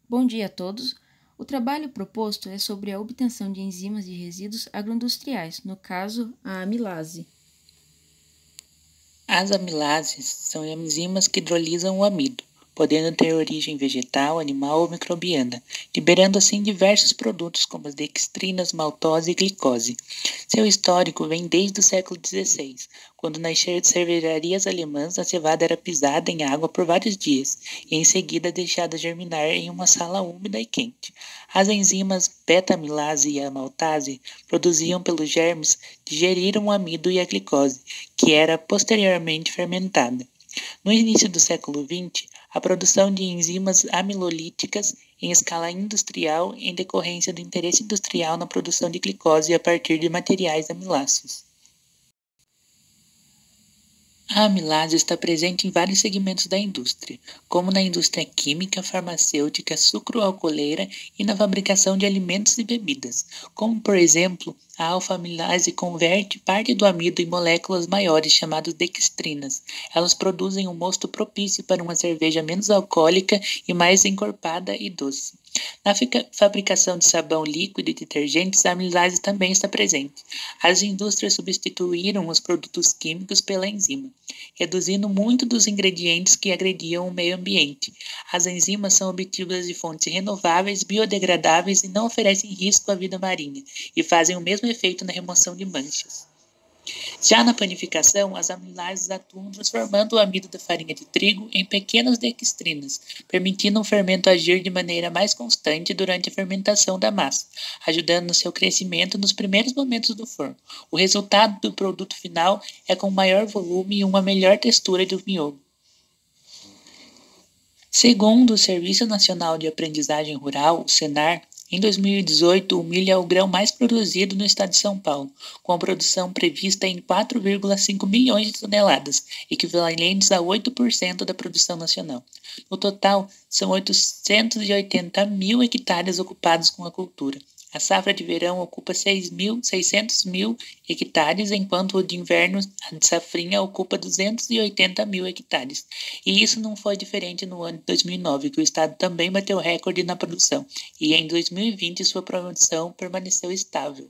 Bom dia a todos. O trabalho proposto é sobre a obtenção de enzimas de resíduos agroindustriais, no caso, a amilase. As amilases são enzimas que hidrolisam o amido, podendo ter origem vegetal, animal ou microbiana, liberando assim diversos produtos como as dextrinas, maltose e glicose. Seu histórico vem desde o século XVI, quando nas cervejarias alemãs a cevada era pisada em água por vários dias e em seguida deixada germinar em uma sala úmida e quente. As enzimas beta-amilase e amaltase produziam pelos germes digeriram o amido e a glicose, que era posteriormente fermentada. No início do século XX, a produção de enzimas amilolíticas em escala industrial em decorrência do interesse industrial na produção de glicose a partir de materiais amiláceos. A amilase está presente em vários segmentos da indústria, como na indústria química, farmacêutica, sucroalcooleira e na fabricação de alimentos e bebidas, como, por exemplo, a alfa-amilase converte parte do amido em moléculas maiores chamadas dextrinas. Elas produzem um mosto propício para uma cerveja menos alcoólica e mais encorpada e doce. Na fabricação de sabão líquido e detergentes, a amilase também está presente. As indústrias substituíram os produtos químicos pela enzima, reduzindo muito dos ingredientes que agrediam o meio ambiente. As enzimas são obtidas de fontes renováveis, biodegradáveis e não oferecem risco à vida marinha, e fazem o mesmo efeito na remoção de manchas. Já na panificação, as amilases atuam transformando o amido da farinha de trigo em pequenas dextrinas, permitindo o fermento agir de maneira mais constante durante a fermentação da massa, ajudando no seu crescimento nos primeiros momentos do forno. O resultado do produto final é com maior volume e uma melhor textura do miolo. Segundo o Serviço Nacional de Aprendizagem Rural, o Senar, em 2018, o milho é o grão mais produzido no estado de São Paulo, com a produção prevista em 4,5 milhões de toneladas, equivalentes a 8% da produção nacional. No total, são 880 mil hectares ocupados com a cultura. A safra de verão ocupa 600 mil hectares, enquanto o de inverno, a de safrinha, ocupa 280 mil hectares. E isso não foi diferente no ano de 2009, que o estado também bateu recorde na produção, e em 2020 sua produção permaneceu estável.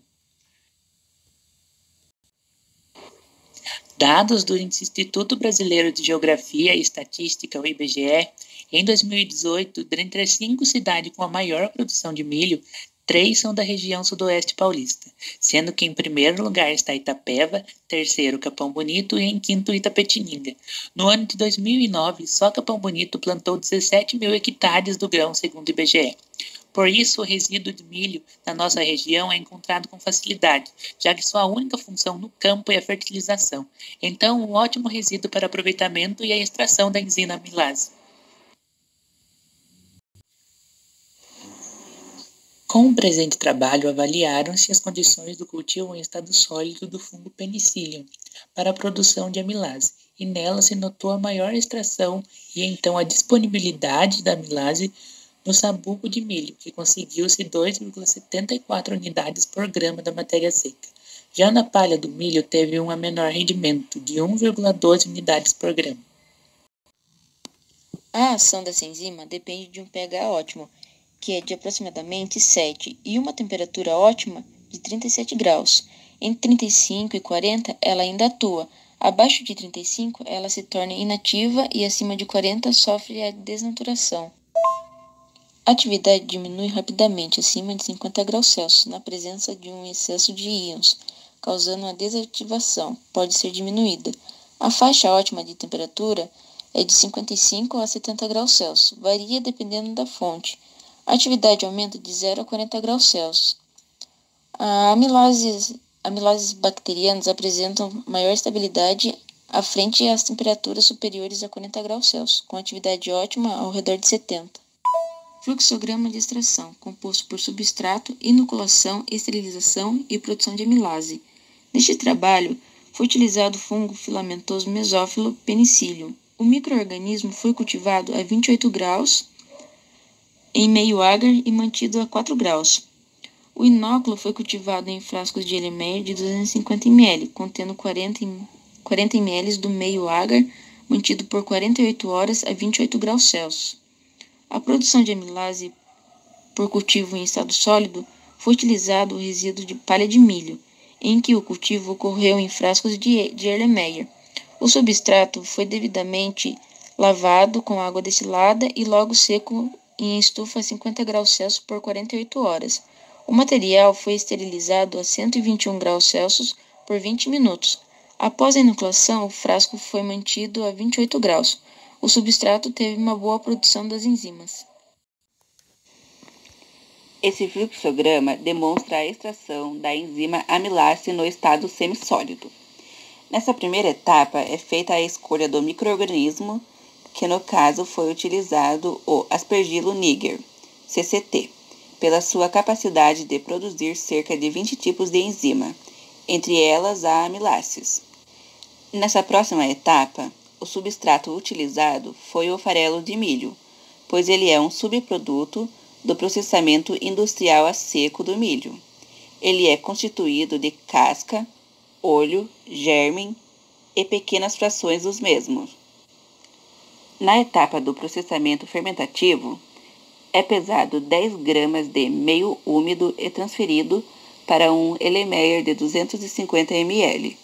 Dados do Instituto Brasileiro de Geografia e Estatística, o IBGE, em 2018, dentre as 5 cidades com a maior produção de milho, 3 são da região sudoeste paulista, sendo que em primeiro lugar está Itapeva, terceiro Capão Bonito e em quinto Itapetininga. No ano de 2009, só Capão Bonito plantou 17 mil hectares do grão, segundo o IBGE. Por isso, o resíduo de milho na nossa região é encontrado com facilidade, já que sua única função no campo é a fertilização. Então, um ótimo resíduo para aproveitamento e a extração da enzima amilase. Com o presente trabalho, avaliaram-se as condições do cultivo em estado sólido do fungo Penicillium para a produção de amilase, e nela se notou a maior extração e então a disponibilidade da amilase no sabugo de milho, que conseguiu-se 2,74 unidades por grama da matéria seca. Já na palha do milho teve um menor rendimento, de 1,12 unidades por grama. A ação dessa enzima depende de um pH ótimo, que é de aproximadamente 7, e uma temperatura ótima de 37 graus. Entre 35 e 40, ela ainda atua. Abaixo de 35, ela se torna inativa e acima de 40 sofre a desnaturação. A atividade diminui rapidamente acima de 50 graus Celsius na presença de um excesso de íons, causando a desativação. Pode ser diminuída. A faixa ótima de temperatura é de 55 a 70 graus Celsius. Varia dependendo da fonte. A atividade aumenta de 0 a 40 graus Celsius. Amilases bacterianas apresentam maior estabilidade à frente às temperaturas superiores a 40 graus Celsius, com atividade ótima ao redor de 70. Fluxograma de extração, composto por substrato, inoculação, esterilização e produção de amilase. Neste trabalho, foi utilizado o fungo filamentoso mesófilo Penicillium. O micro-organismo foi cultivado a 28 graus em meio agar e mantido a 4 graus. O inóculo foi cultivado em frascos de Erlenmeyer de 250 ml, contendo 40 ml do meio agar, mantido por 48 horas a 28 graus Celsius. A produção de amilase por cultivo em estado sólido, foi utilizado o resíduo de palha de milho, em que o cultivo ocorreu em frascos de Erlenmeyer. O substrato foi devidamente lavado com água destilada e logo seco em estufa a 50 graus Celsius por 48 horas. O material foi esterilizado a 121 graus Celsius por 20 minutos. Após a inoculação, o frasco foi mantido a 28 graus. O substrato teve uma boa produção das enzimas. Esse fluxograma demonstra a extração da enzima amilase no estado semissólido. Nessa primeira etapa é feita a escolha do microorganismo, que no caso foi utilizado o Aspergillus niger, CCT, pela sua capacidade de produzir cerca de 20 tipos de enzima, entre elas a amilase. Nessa próxima etapa, o substrato utilizado foi o farelo de milho, pois ele é um subproduto do processamento industrial a seco do milho. Ele é constituído de casca, olho, germe e pequenas frações dos mesmos. Na etapa do processamento fermentativo, é pesado 10 gramas de meio úmido e transferido para um Erlenmeyer de 250 ml,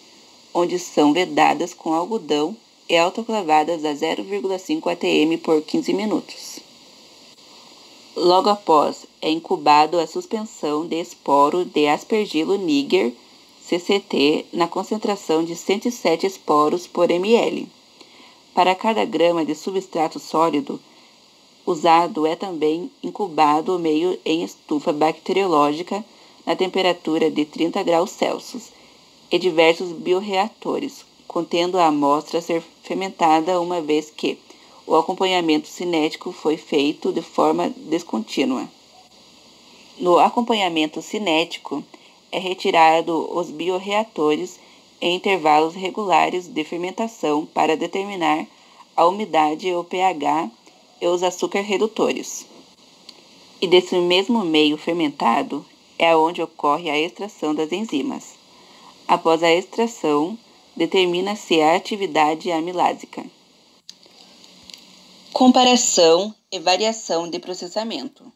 onde são vedadas com algodão e autoclavadas a 0,5 atm por 15 minutos. Logo após, é incubado a suspensão de esporo de Aspergillus niger, CCT, na concentração de 107 esporos por ml. Para cada grama de substrato sólido usado é também incubado o meio em estufa bacteriológica na temperatura de 30 graus Celsius e diversos bioreatores, contendo a amostra a ser fermentada uma vez que o acompanhamento cinético foi feito de forma descontínua. No acompanhamento cinético, é retirado os bioreatores em intervalos regulares de fermentação para determinar a umidade, o pH e os açúcares redutores. E desse mesmo meio fermentado é onde ocorre a extração das enzimas. Após a extração, determina-se a atividade amilásica. Comparação e variação de processamento.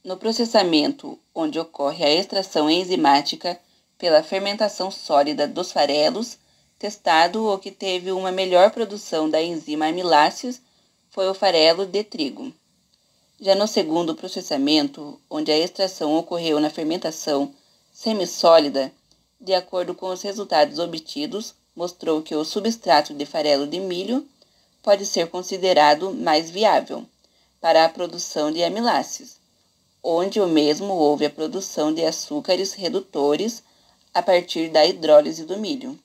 No processamento, onde ocorre a extração enzimática pela fermentação sólida dos farelos, testado o que teve uma melhor produção da enzima amilase foi o farelo de trigo. Já no segundo processamento, onde a extração ocorreu na fermentação semissólida, de acordo com os resultados obtidos, mostrou que o substrato de farelo de milho pode ser considerado mais viável para a produção de amiláceos, onde o mesmo houve a produção de açúcares redutores a partir da hidrólise do milho.